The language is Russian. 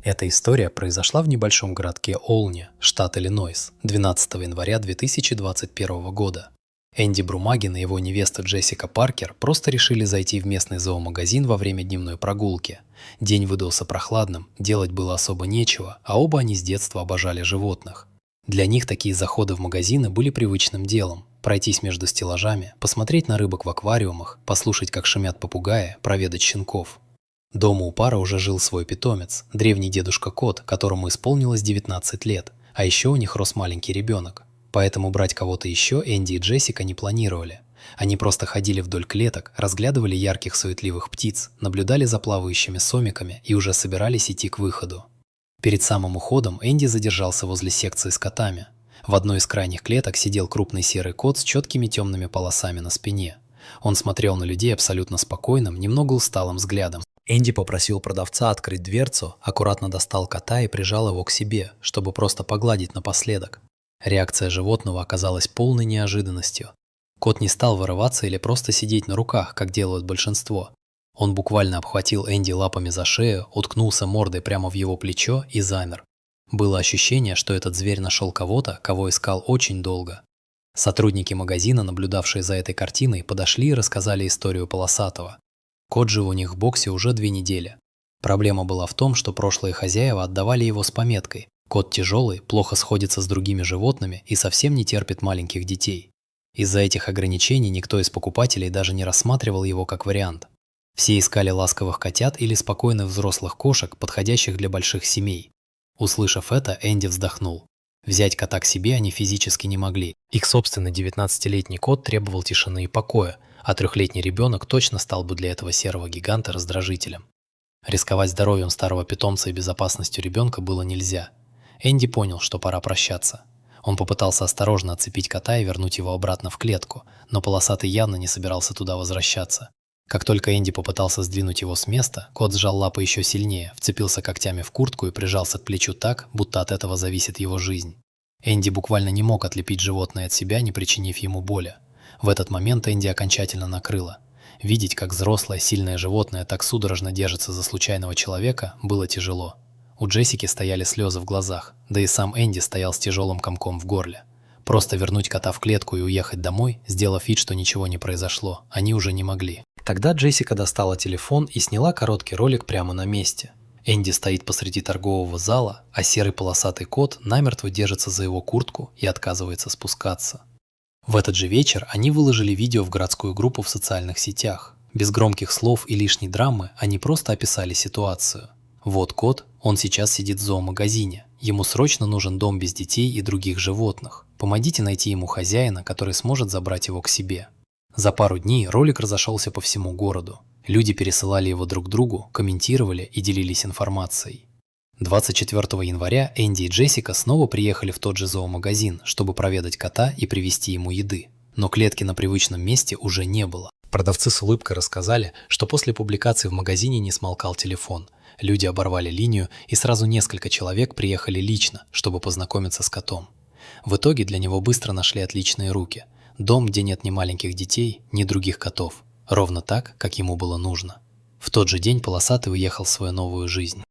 Эта история произошла в небольшом городке Олни, штат Иллинойс, 12 января 2021 года. Энди Брумагин и его невеста Джессика Паркер просто решили зайти в местный зоомагазин во время дневной прогулки. День выдался прохладным, делать было особо нечего, а оба они с детства обожали животных. Для них такие заходы в магазины были привычным делом. Пройтись между стеллажами, посмотреть на рыбок в аквариумах, послушать, как шумят попугаи, проведать щенков. Дома у пары уже жил свой питомец, древний дедушка-кот, которому исполнилось 19 лет, а еще у них рос маленький ребенок. Поэтому брать кого-то еще Энди и Джессика не планировали. Они просто ходили вдоль клеток, разглядывали ярких суетливых птиц, наблюдали за плавающими сомиками и уже собирались идти к выходу. Перед самым уходом Энди задержался возле секции с котами. В одной из крайних клеток сидел крупный серый кот с четкими темными полосами на спине. Он смотрел на людей абсолютно спокойным, немного усталым взглядом. Энди попросил продавца открыть дверцу, аккуратно достал кота и прижал его к себе, чтобы просто погладить напоследок. Реакция животного оказалась полной неожиданностью. Кот не стал вырываться или просто сидеть на руках, как делают большинство. Он буквально обхватил Энди лапами за шею, уткнулся мордой прямо в его плечо и замер. Было ощущение, что этот зверь нашел кого-то, кого искал очень долго. Сотрудники магазина, наблюдавшие за этой картиной, подошли и рассказали историю полосатого. Кот жил у них в боксе уже 2 недели. Проблема была в том, что прошлые хозяева отдавали его с пометкой: кот тяжелый, плохо сходится с другими животными и совсем не терпит маленьких детей. Из-за этих ограничений никто из покупателей даже не рассматривал его как вариант. Все искали ласковых котят или спокойных взрослых кошек, подходящих для больших семей. Услышав это, Энди вздохнул. Взять кота к себе они физически не могли. Их собственный 19-летний кот требовал тишины и покоя, а 3-летний ребенок точно стал бы для этого серого гиганта раздражителем. Рисковать здоровьем старого питомца и безопасностью ребенка было нельзя. Энди понял, что пора прощаться. Он попытался осторожно отцепить кота и вернуть его обратно в клетку, но полосатый явно не собирался туда возвращаться. Как только Энди попытался сдвинуть его с места, кот сжал лапы еще сильнее, вцепился когтями в куртку и прижался к плечу так, будто от этого зависит его жизнь. Энди буквально не мог отлепить животное от себя, не причинив ему боли. В этот момент Энди окончательно накрыло. Видеть, как взрослое, сильное животное так судорожно держится за случайного человека, было тяжело. У Джессики стояли слезы в глазах, да и сам Энди стоял с тяжелым комком в горле. Просто вернуть кота в клетку и уехать домой, сделав вид, что ничего не произошло, они уже не могли. Тогда Джессика достала телефон и сняла короткий ролик прямо на месте. Энди стоит посреди торгового зала, а серый полосатый кот намертво держится за его куртку и отказывается спускаться. В этот же вечер они выложили видео в городскую группу в социальных сетях. Без громких слов и лишней драмы они просто описали ситуацию. Вот кот, он сейчас сидит в зоомагазине. Ему срочно нужен дом без детей и других животных. Помогите найти ему хозяина, который сможет забрать его к себе. За пару дней ролик разошелся по всему городу. Люди пересылали его друг другу, комментировали и делились информацией. 24 января Энди и Джессика снова приехали в тот же зоомагазин, чтобы проведать кота и привезти ему еды. Но клетки на привычном месте уже не было. Продавцы с улыбкой рассказали, что после публикации в магазине не смолкал телефон. Люди оборвали линию, и сразу несколько человек приехали лично, чтобы познакомиться с котом. В итоге для него быстро нашли отличные руки. Дом, где нет ни маленьких детей, ни других котов. Ровно так, как ему было нужно. В тот же день полосатый уехал в свою новую жизнь.